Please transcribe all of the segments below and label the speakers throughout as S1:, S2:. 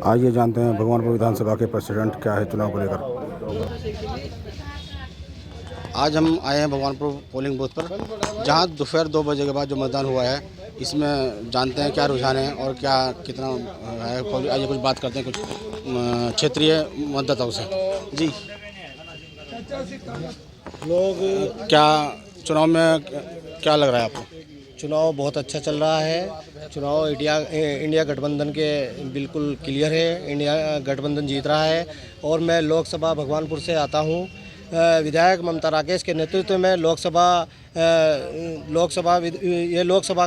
S1: आइए जानते हैं भगवानपुर विधानसभा के प्रेसिडेंट क्या है चुनाव को लेकर। आज हम आए हैं भगवानपुर पोलिंग बूथ पर, जहां दोपहर 2 बजे के बाद जो मतदान हुआ है, इसमें जानते हैं क्या रुझान है और क्या कितना है। आइए कुछ बात करते हैं कुछ क्षेत्रीय मतदाताओं से। जी, लोग क्या चुनाव में क्या लग रहा है आपको?
S2: चुनाव बहुत अच्छा चल रहा है। चुनाव इंडिया गठबंधन के बिल्कुल क्लियर है। इंडिया गठबंधन जीत रहा है। और मैं लोकसभा भगवानपुर से आता हूँ। विधायक ममता राकेश के नेतृत्व में लोकसभा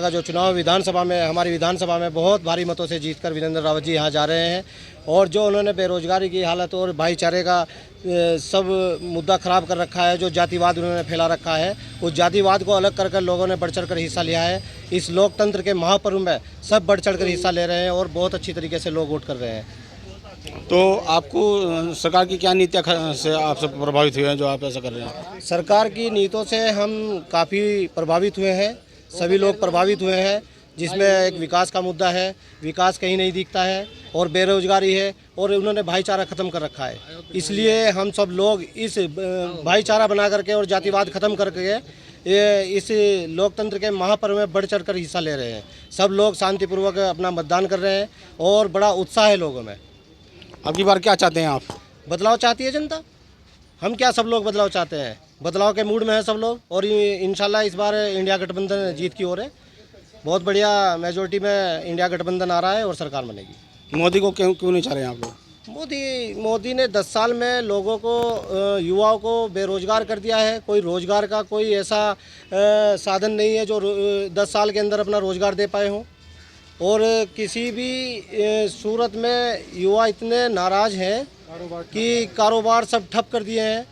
S2: का जो चुनाव विधानसभा में, हमारी विधानसभा में बहुत भारी मतों से जीतकर वीरेंद्र रावत जी यहाँ जा रहे हैं। और जो उन्होंने बेरोजगारी की हालत और भाईचारे का सब मुद्दा ख़राब कर रखा है, जो जातिवाद उन्होंने फैला रखा है, उस जातिवाद को अलग कर लोगों ने बढ़ चढ़ कर हिस्सा लिया है। इस लोकतंत्र के महापर्व में सब बढ़ चढ़ कर हिस्सा ले रहे हैं और बहुत अच्छी तरीके से लोग वोट कर रहे हैं।
S1: तो आपको सरकार की क्या नीतियाँ से आप सब प्रभावित हुए हैं जो आप ऐसा कर रहे हैं?
S2: सरकार की नीतियों से हम काफ़ी प्रभावित हुए हैं। सभी लोग प्रभावित हुए हैं, जिसमें एक विकास का मुद्दा है। विकास कहीं नहीं दिखता है और बेरोजगारी है और उन्होंने भाईचारा ख़त्म कर रखा है। इसलिए हम सब लोग इस भाईचारा बना करके और जातिवाद ख़त्म करके इस लोकतंत्र के महापर्व में बढ़ चढ़ कर हिस्सा ले रहे हैं। सब लोग शांतिपूर्वक अपना मतदान कर रहे हैं और बड़ा उत्साह है लोगों में।
S1: अब की बार क्या चाहते हैं आप?
S2: बदलाव चाहती है जनता। हम क्या, सब लोग बदलाव चाहते हैं। बदलाव के मूड में है सब लोग और इंशाल्लाह इस बार इंडिया गठबंधन जीत की ओर है। बहुत बढ़िया मेजोरिटी में इंडिया गठबंधन आ रहा है और सरकार बनेगी।
S1: मोदी को क्यों नहीं चाह रहे हैं आप लोग?
S2: मोदी ने 10 साल में लोगों को, युवाओं को बेरोजगार कर दिया है। कोई रोजगार का कोई ऐसा साधन नहीं है जो 10 साल के अंदर अपना रोजगार दे पाए हों। और किसी भी सूरत में युवा इतने नाराज़ हैं कि कारोबार सब ठप कर दिए हैं।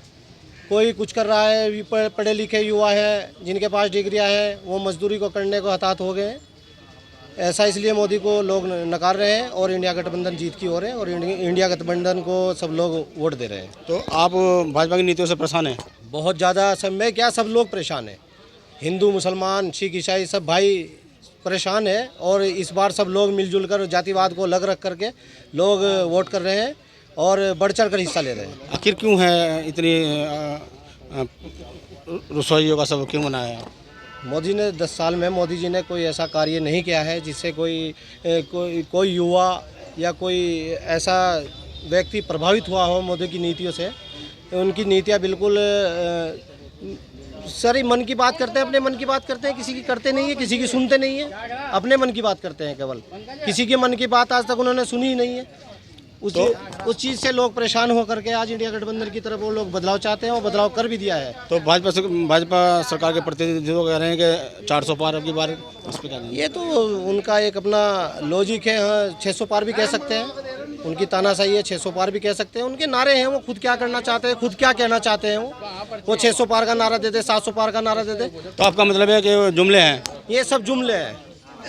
S2: कोई कुछ कर रहा है, पढ़े लिखे युवा है जिनके पास डिग्रियां हैं, वो मजदूरी को करने को हताहत हो गए हैं। ऐसा इसलिए मोदी को लोग नकार रहे हैं और इंडिया गठबंधन जीत की ओर है और इंडिया गठबंधन को सब लोग वोट दे रहे हैं।
S1: तो आप भाजपा की नीतियों से परेशान हैं?
S2: बहुत ज़्यादा। सब में क्या, सब लोग परेशान हैं। हिंदू, मुसलमान, सिख, ईसाई सब भाई परेशान है। और इस बार सब लोग मिलजुल कर जातिवाद को अलग रख करके लोग वोट कर रहे हैं और बढ़ चढ़ कर हिस्सा ले रहे हैं।
S1: आखिर क्यों है इतनी रसोइयों का सब क्यों मनाया?
S2: मोदी ने 10 साल में मोदी जी ने कोई ऐसा कार्य नहीं किया है जिससे कोई युवा या कोई ऐसा व्यक्ति प्रभावित हुआ हो मोदी की नीतियों से। उनकी नीतियाँ बिल्कुल सारी मन की बात करते हैं, अपने मन की बात करते हैं, किसी की करते नहीं है, किसी की सुनते नहीं है, अपने मन की बात करते हैं केवल। किसी के मन की बात आज तक उन्होंने सुनी ही नहीं है। उस चीज़ से लोग परेशान होकर के आज इंडिया गठबंधन की तरफ वो लोग बदलाव चाहते हैं और बदलाव कर भी दिया है।
S1: तो भाजपा सरकार के प्रतिनिधि कह रहे हैं कि 400 पार अब की बार, इस पर क्या कहेंगे?
S2: ये तो उनका एक अपना लॉजिक है। हाँ, 600 पार भी कह सकते हैं, उनकी तानाशाही है। 600 पार भी कह सकते हैं, उनके नारे हैं। वो खुद क्या करना चाहते हैं, खुद क्या कहना चाहते हैं, वो 600 पार का नारा दे दे, 700 पार का नारा दे दे।
S1: तो आपका मतलब है कि जुमले हैं?
S2: ये सब जुमले हैं,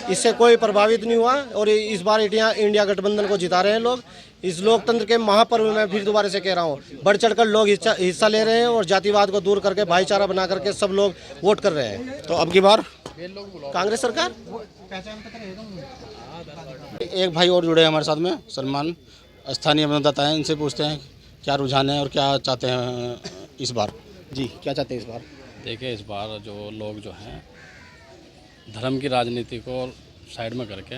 S2: इससे कोई प्रभावित नहीं हुआ। और इस बार इंडिया गठबंधन को जिता रहे हैं लोग। इस लोकतंत्र के महापर्व में फिर दोबारा से कह रहा हूँ, बढ़ चढ़कर लोग हिस्सा ले रहे हैं और जातिवाद को दूर करके भाईचारा बना करके सब लोग वोट कर रहे हैं।
S1: तो अब की बार
S2: कांग्रेस सरकार।
S1: एक भाई और जुड़े हैं हमारे साथ में, सलमान, स्थानीय मतदाता हैं। इनसे पूछते हैं क्या रुझान है और क्या चाहते हैं इस बार। जी, क्या चाहते हैं इस बार?
S3: देखिए, इस बार जो लोग जो हैं धर्म की राजनीति को साइड में करके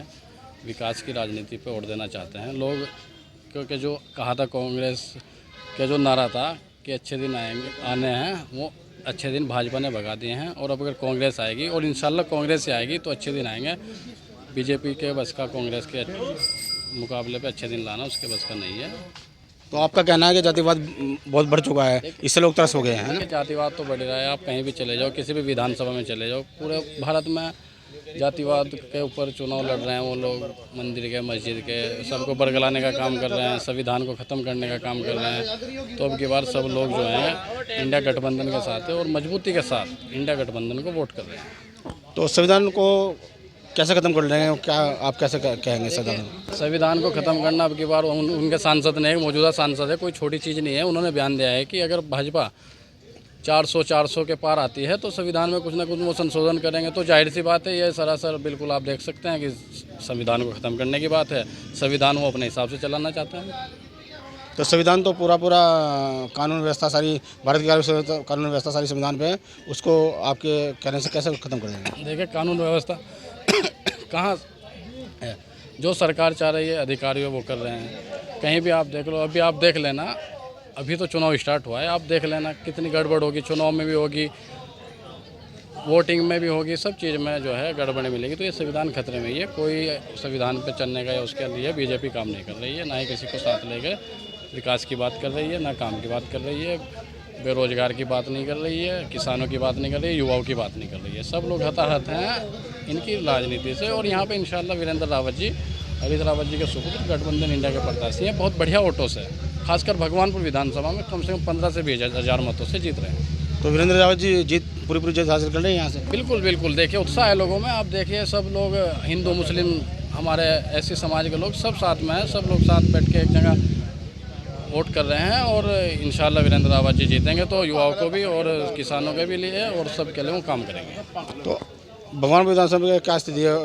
S3: विकास की राजनीति पे वोट देना चाहते हैं लोग। क्योंकि जो कहा था कांग्रेस के जो नारा था कि अच्छे दिन आने हैं, वो अच्छे दिन भाजपा ने भगा दिए हैं। और अब अगर कांग्रेस आएगी, और इंशाल्लाह कांग्रेस से आएगी, तो अच्छे दिन आएंगे। बीजेपी के बस का कांग्रेस के मुकाबले पे अच्छे दिन लाना उसके बस का नहीं है।
S1: तो आपका कहना है कि जातिवाद बहुत बढ़ चुका है, इससे लोग त्रस्त हो गए हैं?
S3: जातिवाद तो बढ़ रहा है। आप कहीं भी चले जाओ, किसी भी विधानसभा में चले जाओ, पूरे भारत में जातिवाद के ऊपर चुनाव लड़ रहे हैं वो लोग। मंदिर के, मस्जिद के, सबको बरगलाने का काम कर रहे हैं, संविधान को ख़त्म करने का काम कर रहे हैं। तो अब की बार सब लोग जो हैं इंडिया गठबंधन के साथ है और मजबूती के साथ इंडिया गठबंधन को वोट कर रहे हैं।
S1: तो संविधान को कैसे ख़त्म कर रहे हैं, क्या आप कैसे कहेंगे?
S3: संविधान को ख़त्म करना अब की बार उनके सांसद ने, मौजूदा सांसद है, कोई छोटी चीज़ नहीं है। उन्होंने बयान दिया है कि अगर भाजपा 400 के पार आती है, तो संविधान में कुछ ना कुछ वो संशोधन करेंगे। तो जाहिर सी बात है, ये सरासर बिल्कुल आप देख सकते हैं कि संविधान को ख़त्म करने की बात है। संविधान वो अपने हिसाब से चलाना चाहते हैं।
S1: तो संविधान तो पूरा कानून व्यवस्था सारी, भारत की कानून व्यवस्था सारी संविधान पे है, उसको आपके कहने से कैसे ख़त्म कर देंगे?
S3: देखिए, कानून व्यवस्था कहाँ है? जो सरकार चाह रही है, अधिकारी वो कर रहे हैं। कहीं भी आप देख लो, अभी आप देख लेना, अभी तो चुनाव स्टार्ट हुआ है, आप देख लेना कितनी गड़बड़ होगी, चुनाव में भी होगी, वोटिंग में भी होगी, सब चीज़ में जो है गड़बड़ी मिलेगी। तो ये संविधान खतरे में ही है। कोई संविधान पे चलने का या उसके लिए बीजेपी काम नहीं कर रही है, ना ही किसी को साथ लेके विकास की बात कर रही है, ना काम की बात कर रही है, बेरोजगार की बात नहीं कर रही है, किसानों की बात नहीं कर रही है, युवाओं की बात नहीं कर रही है। सब लोग हताहत हैं इनकी राजनीति से। और यहाँ पे इंशाल्लाह वीरेंद्र रावत जी, हरीश रावत जी के सुपुत्र गठबंधन इंडिया के प्रत्याशी हैं, बहुत बढ़िया वोटों से, खासकर भगवानपुर विधानसभा में कम से कम 15 से 20 हज़ार मतों से जीत रहे हैं।
S1: तो वीरेंद्र रावत जी पूरी जीत हासिल कर रहे हैं यहाँ से?
S3: बिल्कुल बिल्कुल, देखिए उत्साह है लोगों में। आप देखिए, सब लोग, हिंदू मुस्लिम, हमारे ऐसे समाज के लोग सब साथ में हैं, सब लोग साथ बैठ के एक जगह वोट कर रहे हैं। और इंशाल्लाह वीरेंद्र रावत जी जीतेंगे तो युवाओं को भी और किसानों के भी लिए और सब के लिए वो काम करेंगे।
S1: तो भगवानपुर विधानसभा की क्या स्थिति है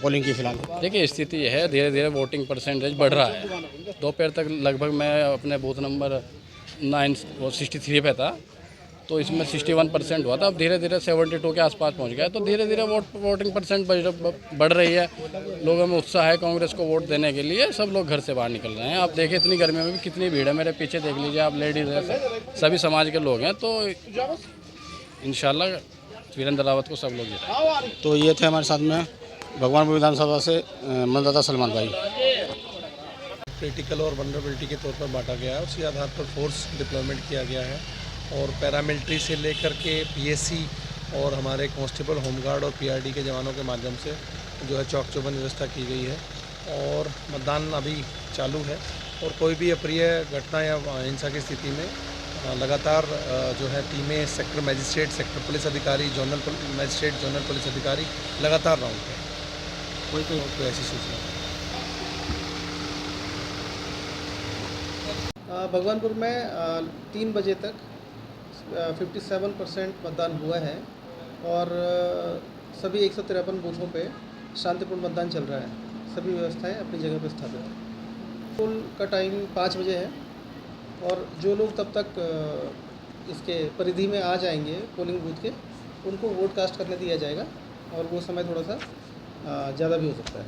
S1: पोलिंग की फिलहाल?
S3: देखिए, स्थिति यह है, धीरे धीरे वोटिंग परसेंटेज बढ़ रहा है। दोपहर तक लगभग मैं अपने बूथ नंबर 63 पे था, तो इसमें 61% हुआ था। अब धीरे धीरे 72 के आसपास पहुंच गया। तो धीरे धीरे वोटिंग परसेंट बढ़ रही है। लोगों में उत्साह है कांग्रेस को वोट देने के लिए। सब लोग घर से बाहर निकल रहे हैं। आप देखिए, इतनी गर्मी में भी कितनी भीड़ है। मेरे पीछे देख लीजिए आप, लेडीज़ है, सभी समाज के लोग हैं। तो इंशाल्लाह वीरेंद्र रावत को सब लोग जिताएंगे।
S1: तो ये थे हमारे साथ में भगवानपुर विधानसभा से मतदाता सलमान भाई।
S4: क्रिटिकल और वनरेबिलिटी के तौर पर बांटा गया है, उसी आधार पर फोर्स डिप्लॉयमेंट किया गया है। और पैरामिलिट्री से लेकर के पीएससी और हमारे कांस्टेबल, होमगार्ड और पीआरडी के जवानों के माध्यम से जो है चौक चौबंद व्यवस्था की गई है। और मतदान अभी चालू है। और कोई भी अप्रिय घटना या हिंसा की स्थिति में लगातार जो है टीमें सेक्टर मजिस्ट्रेट, सेक्टर पुलिस अधिकारी, जोनल मजिस्ट्रेट, जोनल पुलिस अधिकारी लगातार राउंड पे कोई ऐसी सूचना।
S2: भगवानपुर में 3 बजे तक 57% मतदान हुआ है और सभी 153 बूथों पे शांतिपूर्ण मतदान चल रहा है। सभी व्यवस्थाएं अपनी जगह पर स्थापित हैं। पोल का टाइम 5 बजे है और जो लोग तब तक इसके परिधि में आ जाएंगे पोलिंग बूथ के, उनको वोट कास्ट करने दिया जाएगा और वो समय थोड़ा सा ज़्यादा भी हो सकता है।